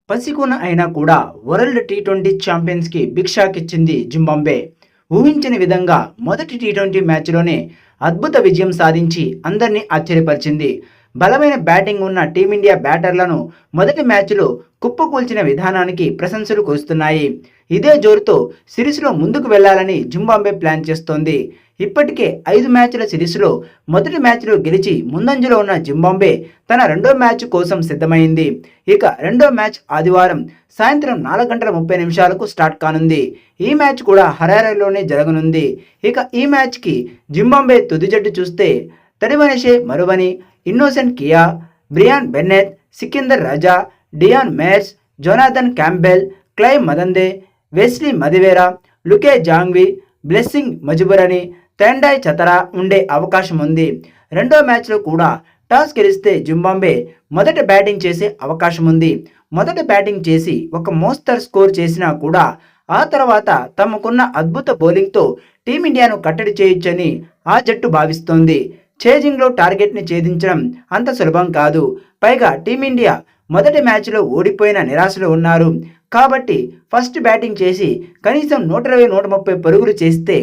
పసికూన అయినా కూడా world T20 ఛాంపియన్స్కి big shock ఇచ్చింది జింబాబ్వే. ఊహించని విధంగా మొదటి టీ20 మ్యాచ్లోనే అద్భుత విజయం సాధించి అందరినీ ఆశ్చర్యపరిచింది. బలమైన బ్యాటింగ్ ఉన్న టీమిండియా బ్యాటర్లను మొదటి మ్యాచ్లో కుప్పకూల్చిన విధానానికి ప్రశంసలు కురుస్తున్నాయి. ఇదే జోరుతో సిరీస్లో ముందుకు వెళ్లాలని జింబాబ్వే ప్లాన్ చేస్తోంది. ఇప్పటికే 5 మ్యాచ్ల సిరీస్లో మొదటి మ్యాచ్లో గెలిచి ముందంజలో ఉన్న జింబాబ్వే తన రెండో మ్యాచ్ కోసం సిద్ధమైంది. ఇక రెండో మ్యాచ్ ఆదివారం సాయంత్రం 4:30 స్టార్ట్ కానుంది. ఈ మ్యాచ్ కూడా హరారేలోనే జరగనుంది. ఇక ఈ మ్యాచ్కి జింబాబ్వే తుది జట్టు చూస్తే Tadiwanashe Marumani, Innocent Kaia, Brian Bennett, Sikandar Raza, Dion Myers, Jonathan Campbell, Clive Madande, Wessly Madhevere, Luke Jongwe, Blessing Muzarabani, Tendai Chatara ఉండే అవకాశం ఉంది. రెండో మ్యాచ్లో కూడా టాస్ గెలిస్తే జింబాబ్వే మొదట బ్యాటింగ్ చేసే అవకాశం ఉంది. మొదట బ్యాటింగ్ చేసి ఒక మోస్తరు స్కోర్ చేసినా కూడా ఆ తర్వాత తమకున్న అద్భుత బౌలింగ్తో టీమిండియాను కట్టడి చేయొచ్చని ఆ జట్టు భావిస్తోంది. చేజింగ్లో టార్గెట్ని ఛేదించడం అంత సులభం కాదు. పైగా టీమిండియా మొదటి మ్యాచ్లో ఓడిపోయిన నిరాశలో ఉన్నారు. కాబట్టి ఫస్ట్ బ్యాటింగ్ చేసి కనీసం 120-130 పరుగులు చేస్తే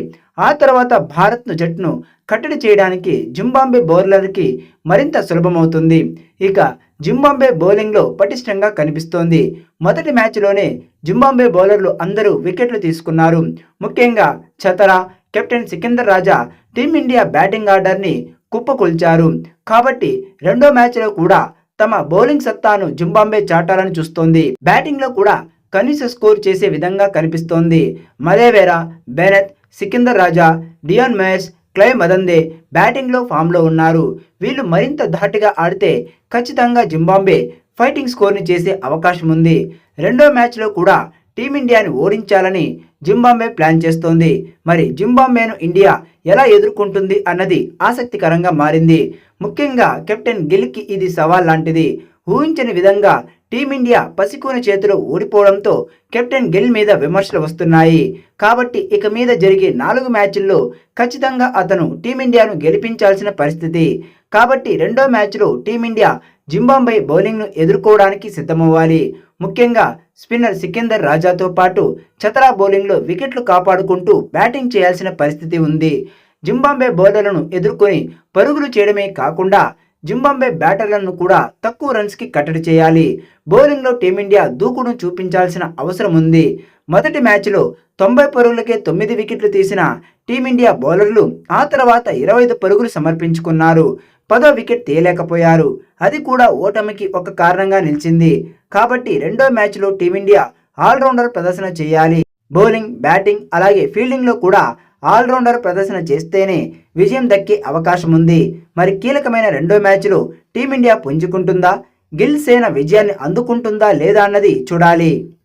ఆ తర్వాత భారత్ జట్టును కట్టడి చేయడానికి జింబాబ్వే బౌలర్కి మరింత సులభమవుతుంది. ఇక జింబాబ్వే బౌలింగ్లో పటిష్టంగా కనిపిస్తోంది. మొదటి మ్యాచ్లోనే జింబాబ్వే బౌలర్లు అందరూ వికెట్లు తీసుకున్నారు. ముఖ్యంగా చతరా, కెప్టెన్ సికిందర్ రాజా టీమిండియా బ్యాటింగ్ ఆర్డర్ని కుప్పకొల్చారు. కాబట్టి రెండో మ్యాచ్లో కూడా తమ బౌలింగ్ సత్తాను జింబాబ్వే చాటాలని చూస్తోంది. బ్యాటింగ్లో కూడా కనీస స్కోర్ చేసే విధంగా కనిపిస్తోంది. మదేవేరా, బెనెత్, Sikandar Raza, Dion Mayers, Clive మదందే బ్యాటింగ్లో ఫామ్లో ఉన్నారు. వీళ్ళు మరింత ధాటిగా ఆడితే ఖచ్చితంగా జింబాబ్వే ఫైటింగ్ స్కోర్ని చేసే అవకాశం ఉంది. రెండో మ్యాచ్లో కూడా టీమిండియాని ఓడించాలని జింబాబ్వే ప్లాన్ చేస్తోంది. మరి జింబాబ్వేను ఇండియా ఎలా ఎదుర్కొంటుంది అన్నది ఆసక్తికరంగా మారింది. ముఖ్యంగా కెప్టెన్ గిల్కి ఇది సవాల్ లాంటిది. ఊహించని విధంగా టీమిండియా పసికూన చేతిలో ఓడిపోవడంతో కెప్టెన్ గిల్ మీద విమర్శలు వస్తున్నాయి. కాబట్టి ఇక మీద జరిగే 4 మ్యాచ్ల్లో ఖచ్చితంగా అతను టీమిండియాను గెలిపించాల్సిన పరిస్థితి. కాబట్టి రెండో మ్యాచ్లో టీమిండియా జింబాబ్వే బౌలింగ్ను ఎదుర్కోవడానికి సిద్ధమవ్వాలి. ముఖ్యంగా స్పిన్నర్ సికిందర్ రాజాతో పాటు చతరా బౌలింగ్లో వికెట్లు కాపాడుకుంటూ బ్యాటింగ్ చేయాల్సిన పరిస్థితి ఉంది. జింబాబ్వే బౌలర్లను ఎదుర్కొని పరుగులు చేయడమే కాకుండా జింబాబ్వే బ్యాటర్లను కూడా తక్కువ రన్స్కి కట్టడి చేయాలి. బౌలింగ్లో టీమిండియా దూకుడును చూపించాల్సిన అవసరం ఉంది. మొదటి మ్యాచ్లో 90 పరుగులకే 9 వికెట్లు తీసిన టీమిండియా బౌలర్లు ఆ తర్వాత 25 పరుగులు సమర్పించుకున్నారు. 10వ వికెట్ తీయలేకపోయారు. అది కూడా ఓటమికి ఒక కారణంగా నిలిచింది. కాబట్టి రెండో మ్యాచ్లో టీమిండియా ఆల్రౌండర్ ప్రదర్శన చేయాలి. బౌలింగ్, బ్యాటింగ్ అలాగే ఫీల్డింగ్లో కూడా ఆల్రౌండర్ ప్రదర్శన చేస్తేనే విజయం దక్కే అవకాశం ఉంది. మరి కీలకమైన రెండో మ్యాచ్లో టీమిండియా పుంజుకుంటుందా, గిల్ సేన విజయాన్ని అందుకుంటుందా లేదా అన్నది చూడాలి.